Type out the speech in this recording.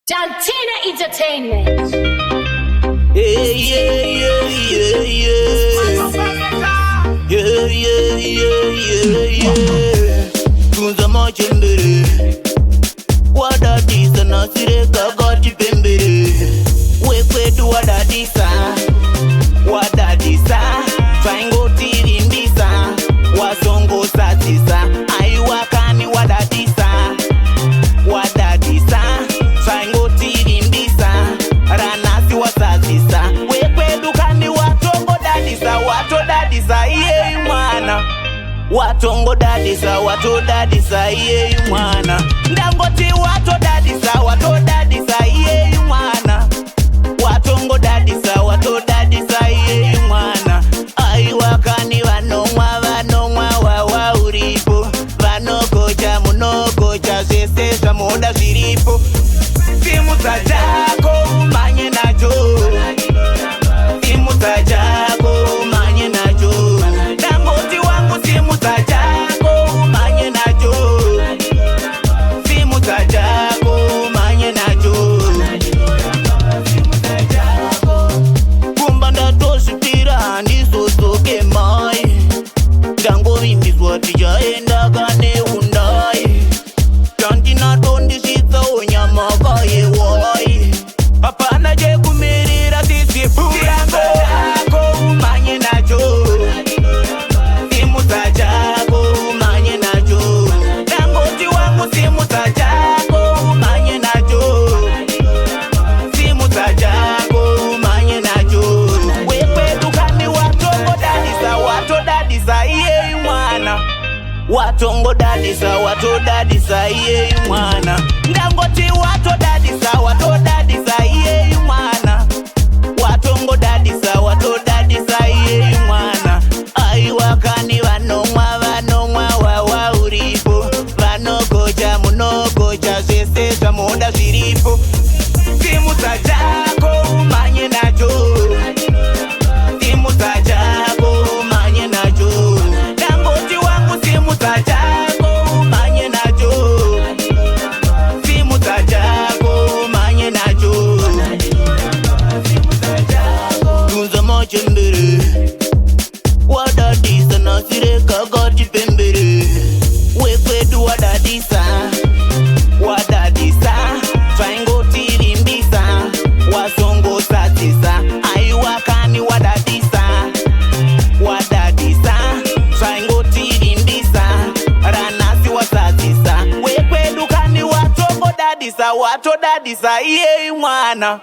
Jantina Entertainment. Yeah, yeah, yeah, yeah, yeah. Yeah, yeah, yeah, yeah, yeah. Tunza machembere. Wadadisa nasire kagati pembere. Wekwetu wadadisa. Wadadisa. Twaingo tirimbisa. Wasongo satisa. Aiwakani wadadisa. Wadadisa. Twaingo tirimbisa. Ranasi wasatisa. Wekwetu kani watongo dadisa. Wato dadisa iye mwana. Watongo dadisa. Wato dadisa iye mwana. Ndangoti wato dadisa iye mwana. Watongo dadisa iye mwana. Aiwakani vanomwa wawa uripo. Vanokocha munokocha zvese muda zviripo. Simusa chako umanye nacho. Simusa chako umanye nacho. Ndangoti wangu simusa chako umanye nacho. Simusa chako umanye nacho. Kumba ndatosvipira handizosoke mai. Ndangovimbiswa tichaenda kane undai. Tandinatondisvitsa unyamaka yewai. Hapana chekumirira tisipurango yako umanye nacho. Simusa chako umanye nacho. Ndangoti wangu simusa chako umanye nacho. Simusa chako umanye nacho. Wekwetu kani watongo dadisa iye mwana. Watongo dadisa iye mwana. Ndangoti wato dadisa iye mwana. Watongo dadisa iye mwana. Aiwakani vanomwa wawa uripo. Vanokocha munokocha zvese muda zviripo. Simusa chako umanye nacho. Simusa chako umanye nacho. Ndangoti wangu simusa chako umanye nacho. Simusa chako umanye nacho. Tunza machembere. Wadadisa nasire kagati pembere. Wekwetu wadadisa. Twaingo tirimbisa. Wasongo satisa. Aiwakani wadadisa. Twaingo tirimbisa. Ranasi wasatisa. Wekwetu kani watongo dadisa. Wato dadisa iye mwana.